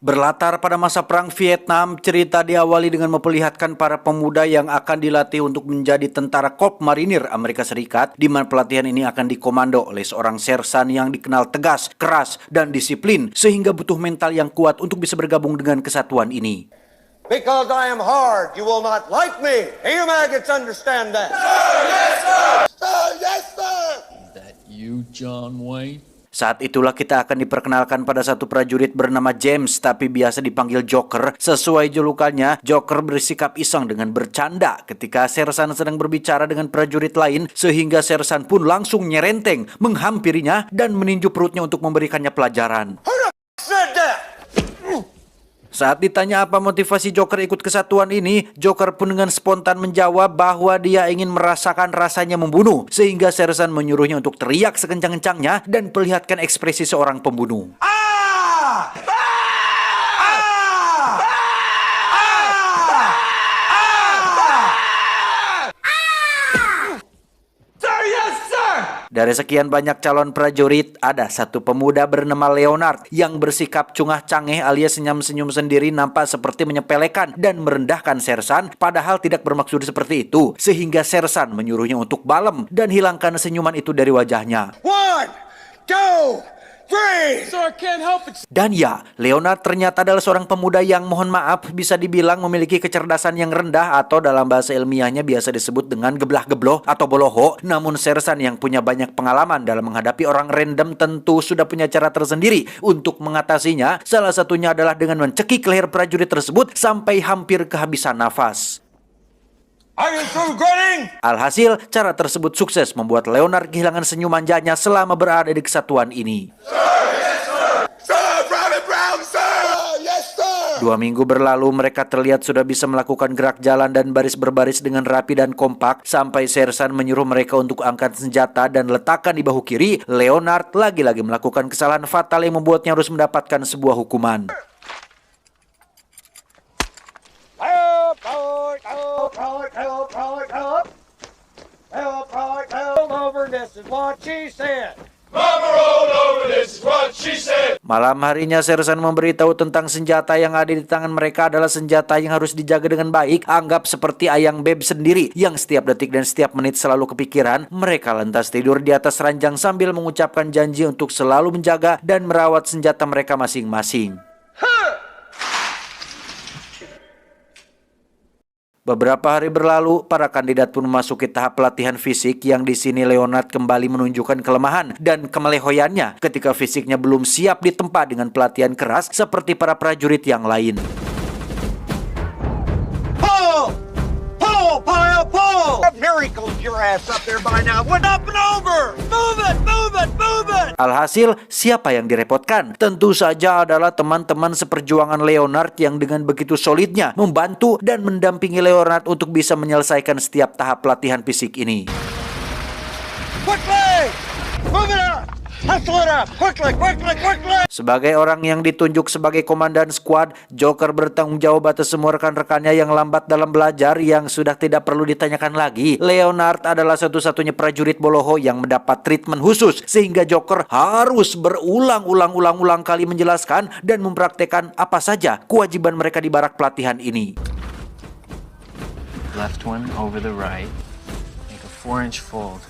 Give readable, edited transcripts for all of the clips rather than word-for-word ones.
Berlatar pada masa Perang Vietnam, cerita diawali dengan memperlihatkan para pemuda yang akan dilatih untuk menjadi tentara Korps Marinir Amerika Serikat, di mana pelatihan ini akan dikomando oleh seorang sersan yang dikenal tegas, keras, dan disiplin, sehingga butuh mental yang kuat untuk bisa bergabung dengan kesatuan ini. Because I am hard, you will not like me. Hey, you maggots, understand that. Sir, yes, sir. Sir, yes, sir. Is that you, John Wayne? Saat itulah kita akan diperkenalkan pada satu prajurit bernama James, tapi biasa dipanggil Joker. Sesuai julukannya, Joker bersikap iseng dengan bercanda ketika sersan sedang berbicara dengan prajurit lain, sehingga sersan pun langsung nyerenteng, menghampirinya, dan meninju perutnya untuk memberikannya pelajaran. Who the said that? Saat ditanya apa motivasi Joker ikut kesatuan ini, Joker pun dengan spontan menjawab bahwa dia ingin merasakan rasanya membunuh, sehingga sersan menyuruhnya untuk teriak sekencang-kencangnya dan perlihatkan ekspresi seorang pembunuh. Dari sekian banyak calon prajurit, ada satu pemuda bernama Leonard yang bersikap cungah-cangeh alias senyum-senyum sendiri, nampak seperti menyepelekan dan merendahkan sersan, padahal tidak bermaksud seperti itu, sehingga sersan menyuruhnya untuk balem dan hilangkan senyuman itu dari wajahnya. 1, 2, 3. Sir, I can't help it. Dan ya, Leonard ternyata adalah seorang pemuda yang mohon maaf bisa dibilang memiliki kecerdasan yang rendah, atau dalam bahasa ilmiahnya biasa disebut dengan geblah-gebloh atau boloho. Namun sersan yang punya banyak pengalaman dalam menghadapi orang random tentu sudah punya cara tersendiri untuk mengatasinya. Salah satunya adalah dengan mencekik leher prajurit tersebut sampai hampir kehabisan nafas. Are you through grinning? Alhasil, cara tersebut sukses membuat Leonard kehilangan senyum manjanya selama berada di kesatuan ini. Sir, Private Brown, sir. Yes, sir. 2 minggu berlalu, mereka terlihat sudah bisa melakukan gerak jalan dan baris berbaris dengan rapi dan kompak, sampai sersan menyuruh mereka untuk angkat senjata dan letakkan di bahu kiri. Leonard lagi-lagi melakukan kesalahan fatal yang membuatnya harus mendapatkan sebuah hukuman. Malam harinya sersan memberitahu tentang senjata yang ada di tangan mereka adalah senjata yang harus dijaga dengan baik. Anggap seperti ayang beb sendiri yang setiap detik dan setiap menit selalu kepikiran. Mereka lantas tidur di atas ranjang sambil mengucapkan janji untuk selalu menjaga dan merawat senjata mereka masing-masing. Beberapa hari berlalu, para kandidat pun memasuki tahap pelatihan fisik yang di sini Leonard kembali menunjukkan kelemahan dan kemelehoyannya ketika fisiknya belum siap ditempa dengan pelatihan keras seperti para prajurit yang lain. Pull! Pull, pile, pull! Miracles your ass up there by now. What up and over? Move it, move it, move it! Alhasil, siapa yang direpotkan? Tentu saja adalah teman-teman seperjuangan Leonard yang dengan begitu solidnya membantu dan mendampingi Leonard untuk bisa menyelesaikan setiap tahap pelatihan fisik ini. Quickly! Move it up! Hustle it up! Quickly, quickly, quickly! Sebagai orang yang ditunjuk sebagai komandan squad, Joker bertanggung jawab atas semua rekan-rekannya yang lambat dalam belajar, yang sudah tidak perlu ditanyakan lagi. Leonard adalah satu-satunya prajurit boloho yang mendapat treatment khusus, sehingga Joker harus berulang-ulang kali menjelaskan dan mempraktekkan apa saja kewajiban mereka di barak pelatihan ini. Left one over the right. Make a 4-inch fold.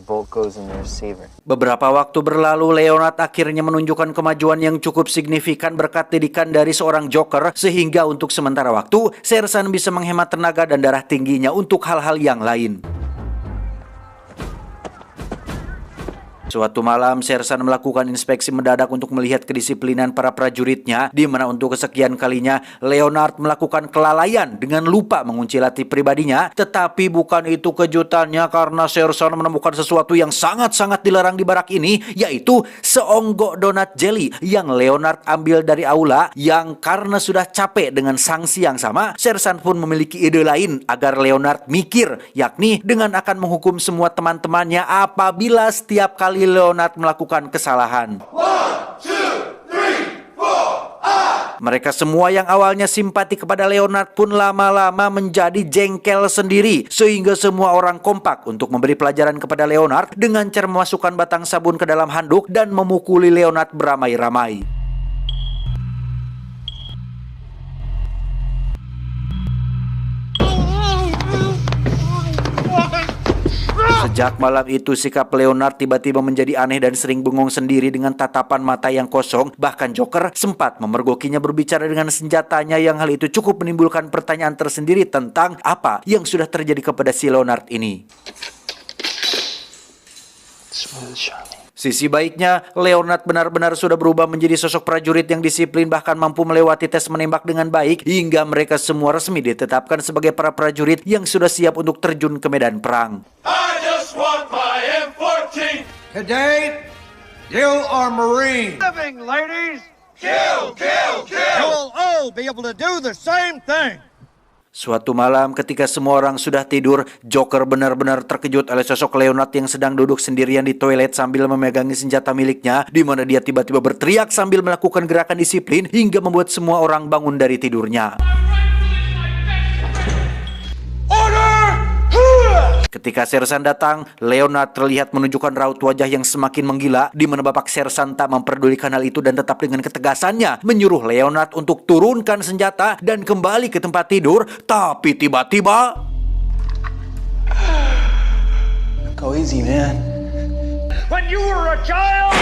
The bolt goes in the receiver. Beberapa waktu berlalu, Leonard akhirnya menunjukkan kemajuan yang cukup signifikan berkat didikan dari seorang Joker, sehingga untuk sementara waktu, sersan bisa menghemat tenaga dan darah tingginya untuk hal-hal yang lain. Suatu malam, sersan melakukan inspeksi mendadak untuk melihat kedisiplinan para prajuritnya, di mana untuk kesekian kalinya Leonard melakukan kelalaian dengan lupa mengunci latih pribadinya. Tetapi bukan itu kejutannya, karena sersan menemukan sesuatu yang sangat-sangat dilarang di barak ini, yaitu seonggok donat jelly yang Leonard ambil dari aula, yang karena sudah capek dengan sanksi yang sama, sersan pun memiliki ide lain agar Leonard mikir, yakni dengan akan menghukum semua teman-temannya apabila setiap kali Leonard melakukan kesalahan. 1, 2, 3, 4, Mereka semua yang awalnya simpati kepada Leonard pun lama-lama menjadi jengkel sendiri, sehingga semua orang kompak untuk memberi pelajaran kepada Leonard dengan cara memasukkan batang sabun ke dalam handuk dan memukuli Leonard beramai-ramai. Sejak malam itu, sikap Leonard tiba-tiba menjadi aneh dan sering bengong sendiri dengan tatapan mata yang kosong. Bahkan Joker sempat memergokinya berbicara dengan senjatanya, yang hal itu cukup menimbulkan pertanyaan tersendiri tentang apa yang sudah terjadi kepada si Leonard ini. Sisi baiknya, Leonard benar-benar sudah berubah menjadi sosok prajurit yang disiplin, bahkan mampu melewati tes menembak dengan baik, hingga mereka semua resmi ditetapkan sebagai para prajurit yang sudah siap untuk terjun ke medan perang. I just want my M14. Today, you are Marines. Living, ladies. Kill, kill, kill. You'll all be able to do the same thing. Suatu malam ketika semua orang sudah tidur, Joker benar-benar terkejut oleh sosok Leonard yang sedang duduk sendirian di toilet sambil memegangi senjata miliknya, di mana dia tiba-tiba berteriak sambil melakukan gerakan disiplin hingga membuat semua orang bangun dari tidurnya. Ketika Sersan datang, Leonard terlihat menunjukkan raut wajah yang semakin menggila, di mana Bapak Sersan tak memperdulikan hal itu dan tetap dengan ketegasannya menyuruh Leonard untuk turunkan senjata dan kembali ke tempat tidur. Tapi tiba-tiba, Go easy, man. When you were a child.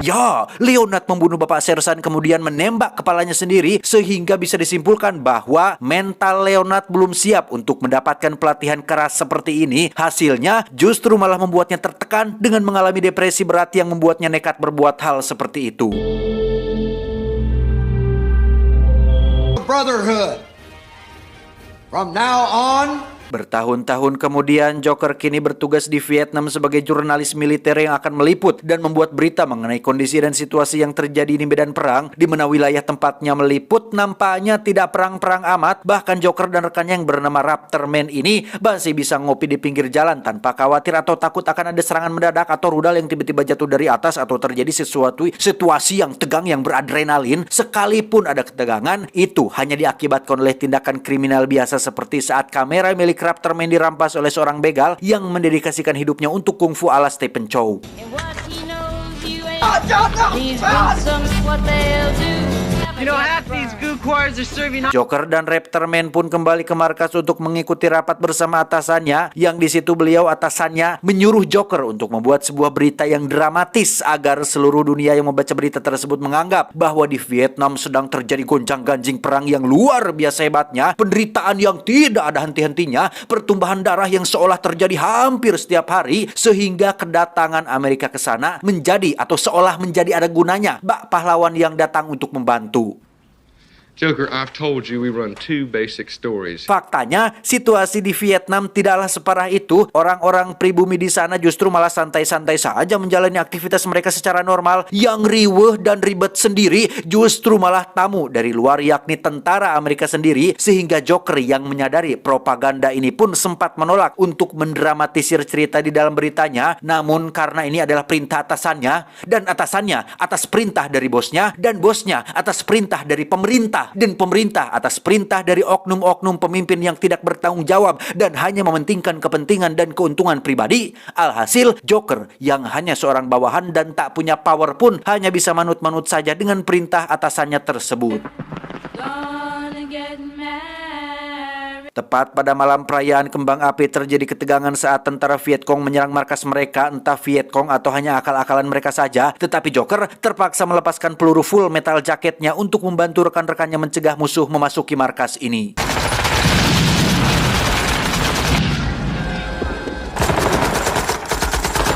ya, Leonard membunuh Bapak Sersan kemudian menembak kepalanya sendiri, sehingga bisa disimpulkan bahwa mental Leonard belum siap untuk mendapatkan pelatihan keras seperti ini. Hasilnya justru malah membuatnya tertekan dengan mengalami depresi berat yang membuatnya nekat berbuat hal seperti itu. Brotherhood. From now on, Bertahun-tahun kemudian, Joker kini bertugas di Vietnam sebagai jurnalis militer yang akan meliput dan membuat berita mengenai kondisi dan situasi yang terjadi di medan perang, di mana wilayah tempatnya meliput nampaknya tidak perang-perang amat. Bahkan Joker dan rekannya yang bernama Raptorman ini masih bisa ngopi di pinggir jalan tanpa khawatir atau takut akan ada serangan mendadak atau rudal yang tiba-tiba jatuh dari atas atau terjadi sesuatu situasi yang tegang yang beradrenalin. Sekalipun ada ketegangan, itu hanya diakibatkan oleh tindakan kriminal biasa seperti saat kamera milik Raptorman dirampas oleh seorang begal yang mendedikasikan hidupnya untuk kungfu ala Stephen Chow. Joker dan Raptorman pun kembali ke markas untuk mengikuti rapat bersama atasannya, yang di situ beliau atasannya menyuruh Joker untuk membuat sebuah berita yang dramatis agar seluruh dunia yang membaca berita tersebut menganggap bahwa di Vietnam sedang terjadi gonjang-ganjing perang yang luar biasa hebatnya, penderitaan yang tidak ada henti-hentinya, pertumbuhan darah yang seolah terjadi hampir setiap hari, sehingga kedatangan Amerika ke sana menjadi atau seolah menjadi ada gunanya bak pahlawan yang datang untuk membantu. Joker, I've told you we run two basic stories. Faktanya, situasi di Vietnam tidaklah separah itu. Orang-orang pribumi di sana justru malah santai-santai saja menjalani aktivitas mereka secara normal. Yang riweuh dan ribet sendiri justru malah tamu dari luar, yakni tentara Amerika sendiri. Sehingga Joker yang menyadari propaganda ini pun sempat menolak untuk mendramatisir cerita di dalam beritanya. Namun karena ini adalah perintah atasannya, dan atasannya atas perintah dari bosnya, dan bosnya atas perintah dari pemerintah, dan pemerintah atas perintah dari oknum-oknum pemimpin yang tidak bertanggung jawab dan hanya mementingkan kepentingan dan keuntungan pribadi. Alhasil, Joker yang hanya seorang bawahan dan tak punya power pun hanya bisa manut-manut saja dengan perintah atasannya tersebut. Tepat pada malam perayaan kembang api terjadi ketegangan saat tentara Vietcong menyerang markas mereka. Entah Vietcong atau hanya akal-akalan mereka saja, tetapi Joker terpaksa melepaskan peluru full metal jaketnya untuk membantu rekan-rekannya mencegah musuh memasuki markas ini.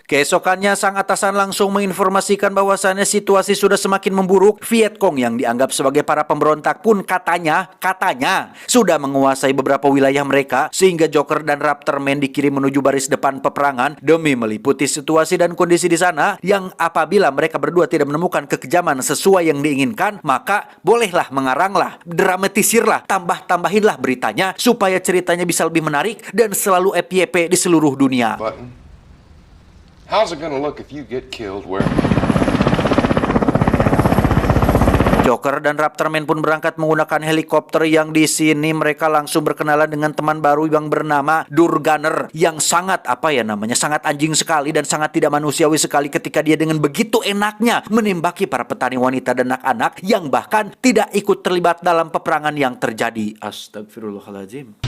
Keesokannya, sang atasan langsung menginformasikan bahwasannya situasi sudah semakin memburuk. Vietcong yang dianggap sebagai para pemberontak pun katanya sudah menguasai beberapa wilayah mereka, sehingga Joker dan Raptorman dikirim menuju baris depan peperangan demi meliputi situasi dan kondisi di sana, yang apabila mereka berdua tidak menemukan kekejaman sesuai yang diinginkan, maka bolehlah mengaranglah, dramatisirlah, tambah-tambahinlah beritanya supaya ceritanya bisa lebih menarik dan selalu FYP di seluruh dunia. Button. How's it gonna look if you get killed where? Joker dan Raptorman pun berangkat menggunakan helikopter, yang di sini mereka langsung berkenalan dengan teman baru yang bernama Durgunner, yang sangat sangat anjing sekali dan sangat tidak manusiawi sekali ketika dia dengan begitu enaknya menembaki para petani wanita dan anak-anak yang bahkan tidak ikut terlibat dalam peperangan yang terjadi. Astagfirullahaladzim.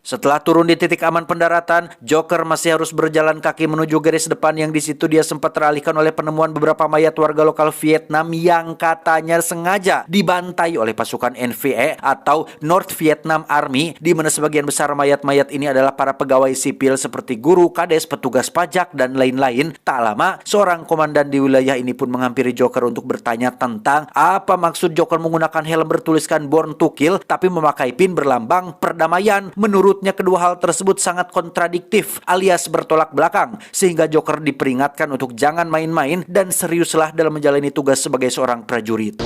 Setelah turun di titik aman pendaratan, Joker masih harus berjalan kaki menuju garis depan yang di situ dia sempat teralihkan oleh penemuan beberapa mayat warga lokal Vietnam yang katanya sengaja dibantai oleh pasukan NVA atau North Vietnam Army, di mana sebagian besar mayat-mayat ini adalah para pegawai sipil seperti guru, kades, petugas pajak, dan lain-lain. Tak lama, seorang komandan di wilayah ini pun menghampiri Joker untuk bertanya tentang apa maksud Joker menggunakan helm bertuliskan Born to Kill tapi memakai pin berlambang perdamaian. Menurutnya kedua hal tersebut sangat kontradiktif alias bertolak belakang, sehingga Joker diperingatkan untuk jangan main-main dan seriuslah dalam menjalani tugas sebagai seorang prajurit.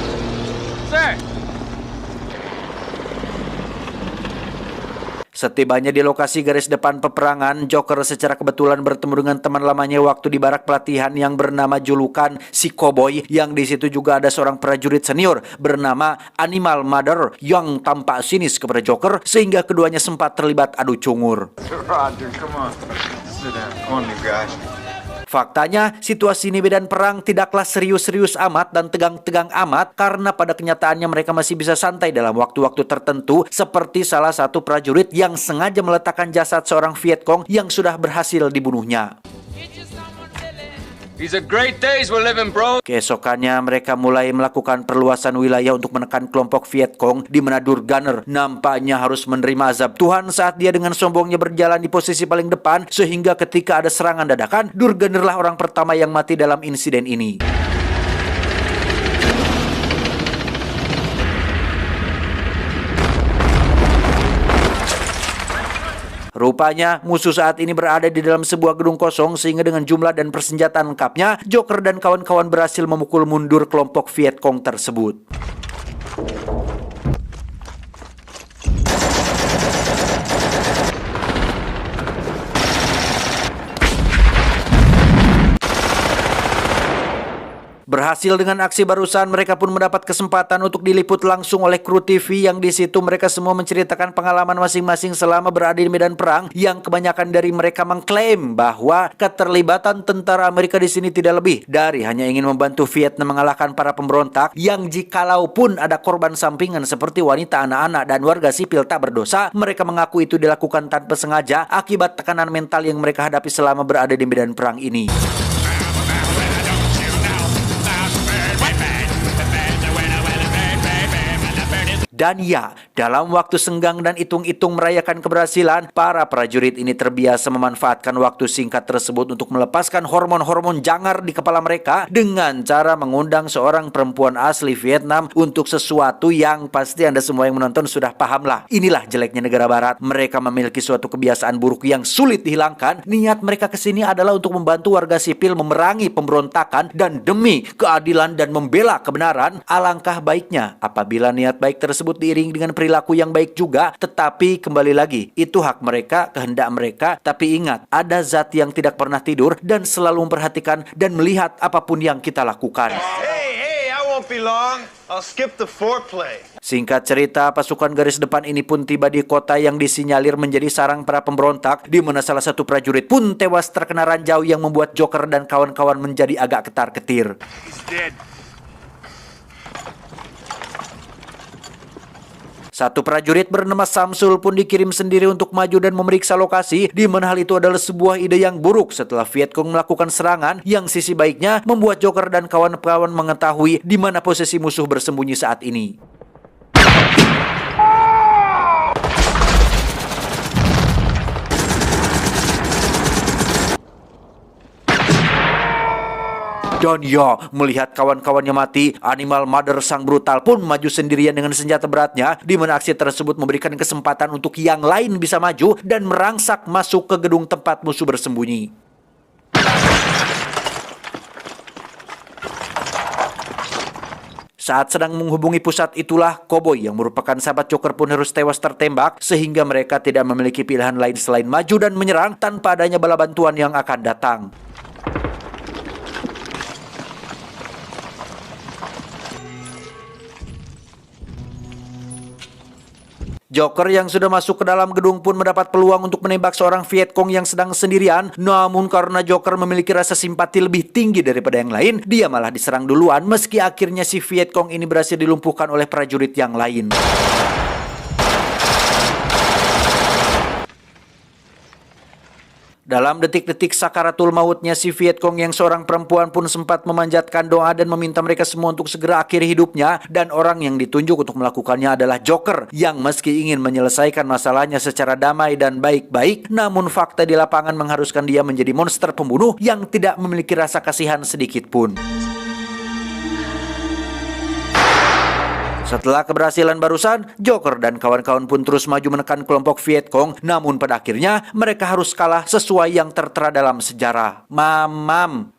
Sir! Setibanya di lokasi garis depan peperangan, Joker secara kebetulan bertemu dengan teman lamanya waktu di barak pelatihan yang bernama julukan si Cowboy, yang di situ juga ada seorang prajurit senior bernama Animal Mother yang tampak sinis kepada Joker sehingga keduanya sempat terlibat adu cungur. Roger, come on. Sit down. Come on, you guys. Faktanya, situasi ini medan perang tidaklah serius-serius amat dan tegang-tegang amat karena pada kenyataannya mereka masih bisa santai dalam waktu-waktu tertentu, seperti salah satu prajurit yang sengaja meletakkan jasad seorang Vietcong yang sudah berhasil dibunuhnya. These are great days we're living, bro. Keesokannya mereka mulai melakukan perluasan wilayah untuk menekan kelompok Vietcong, di mana Durgunner nampaknya harus menerima azab Tuhan saat dia dengan sombongnya berjalan di posisi paling depan, sehingga ketika ada serangan dadakan, Durgunner lah orang pertama yang mati dalam insiden ini. Rupanya musuh saat ini berada di dalam sebuah gedung kosong, sehingga dengan jumlah dan persenjataan lengkapnya, Joker dan kawan-kawan berhasil memukul mundur kelompok Vietcong tersebut. Berhasil dengan aksi barusan, mereka pun mendapat kesempatan untuk diliput langsung oleh kru TV yang di situ mereka semua menceritakan pengalaman masing-masing selama berada di medan perang, yang kebanyakan dari mereka mengklaim bahwa keterlibatan tentara Amerika di sini tidak lebih dari hanya ingin membantu Vietnam mengalahkan para pemberontak, yang jikalaupun ada korban sampingan seperti wanita, anak-anak, dan warga sipil tak berdosa, mereka mengaku itu dilakukan tanpa sengaja akibat tekanan mental yang mereka hadapi selama berada di medan perang ini. Dan ya, dalam waktu senggang dan hitung-hitung merayakan keberhasilan, para prajurit ini terbiasa memanfaatkan waktu singkat tersebut untuk melepaskan hormon-hormon jangar di kepala mereka dengan cara mengundang seorang perempuan asli Vietnam untuk sesuatu yang pasti Anda semua yang menonton sudah paham lah. Inilah jeleknya negara barat. Mereka memiliki suatu kebiasaan buruk yang sulit dihilangkan. Niat mereka kesini adalah untuk membantu warga sipil memerangi pemberontakan dan demi keadilan dan membela kebenaran. Alangkah baiknya apabila niat baik tersebut diiring dengan perilaku yang baik juga, tetapi kembali lagi, itu hak mereka, kehendak mereka. Tapi ingat, ada zat yang tidak pernah tidur dan selalu memperhatikan dan melihat apapun yang kita lakukan. Hey, I won't be long. I'll skip the foreplay. Singkat cerita, pasukan garis depan ini pun tiba di kota yang disinyalir menjadi sarang para pemberontak, di mana salah satu prajurit pun tewas terkena ranjau yang membuat Joker dan kawan-kawan menjadi agak ketar-ketir. He's dead. Satu prajurit bernama Samsul pun dikirim sendiri untuk maju dan memeriksa lokasi, di mana hal itu adalah sebuah ide yang buruk setelah Vietcong melakukan serangan yang sisi baiknya membuat Joker dan kawan-kawan mengetahui di mana posisi musuh bersembunyi saat ini. Dan ya, melihat kawan-kawannya mati, Animal Mother sang brutal pun maju sendirian dengan senjata beratnya, di mana aksi tersebut memberikan kesempatan untuk yang lain bisa maju dan merangsak masuk ke gedung tempat musuh bersembunyi. Saat sedang menghubungi pusat itulah, Cowboy yang merupakan sahabat Joker pun harus tewas tertembak, sehingga mereka tidak memiliki pilihan lain selain maju dan menyerang tanpa adanya bala bantuan yang akan datang. Joker yang sudah masuk ke dalam gedung pun mendapat peluang untuk menembak seorang Vietcong yang sedang sendirian. Namun karena Joker memiliki rasa simpati lebih tinggi daripada yang lain, dia malah diserang duluan meski akhirnya si Vietcong ini berhasil dilumpuhkan oleh prajurit yang lain. Dalam detik-detik sakaratul mautnya, si Vietcong yang seorang perempuan pun sempat memanjatkan doa dan meminta mereka semua untuk segera akhiri hidupnya. Dan orang yang ditunjuk untuk melakukannya adalah Joker, yang meski ingin menyelesaikan masalahnya secara damai dan baik-baik, namun fakta di lapangan mengharuskan dia menjadi monster pembunuh yang tidak memiliki rasa kasihan sedikit pun. Setelah keberhasilan barusan, Joker dan kawan-kawan pun terus maju menekan kelompok Vietcong, namun pada akhirnya mereka harus kalah sesuai yang tertera dalam sejarah. Mamam.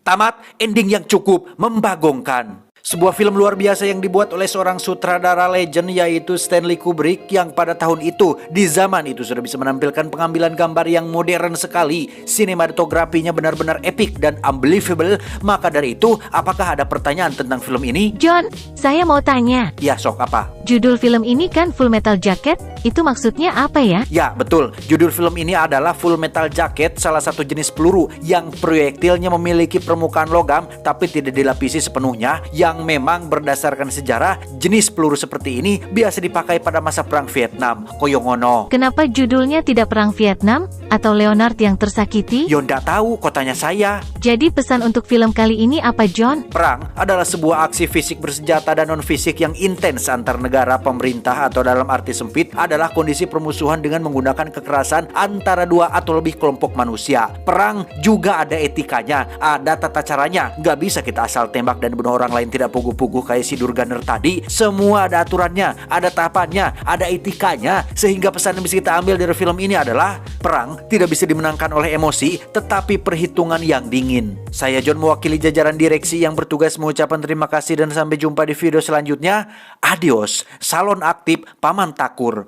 Tamat, ending yang cukup membagongkan. Sebuah film luar biasa yang dibuat oleh seorang sutradara legend yaitu Stanley Kubrick yang pada tahun itu, di zaman itu sudah bisa menampilkan pengambilan gambar yang modern sekali. Sinematografinya benar-benar epic dan unbelievable. Maka dari itu, apakah ada pertanyaan tentang film ini? John, saya mau tanya. Ya, sok apa? Judul film ini kan Full Metal Jacket, itu maksudnya apa ya? Ya, betul. Judul film ini adalah Full Metal Jacket, salah satu jenis peluru yang proyektilnya memiliki permukaan logam tapi tidak dilapisi sepenuhnya, yang memang berdasarkan sejarah, jenis peluru seperti ini biasa dipakai pada masa Perang Vietnam. Koyongono. Kenapa judulnya tidak Perang Vietnam atau Leonard yang tersakiti? Yo ndak tahu, kok tanya saya. Jadi pesan untuk film kali ini apa, John? Perang adalah sebuah aksi fisik bersenjata dan non-fisik yang intens antar negara, pemerintah, atau dalam arti sempit adalah kondisi permusuhan dengan menggunakan kekerasan antara dua atau lebih kelompok manusia. Perang juga ada etikanya, ada tata caranya. Gak bisa kita asal tembak dan bunuh orang lain tidak puguh-puguh kayak si Durganer tadi. Semua ada aturannya, ada tahapannya, ada etikanya. Sehingga pesan yang bisa kita ambil dari film ini adalah perang tidak bisa dimenangkan oleh emosi, tetapi perhitungan yang dingin. Saya John mewakili jajaran direksi yang bertugas mengucapkan terima kasih dan sampai jumpa di video selanjutnya. Adios, salon aktif Paman Takur.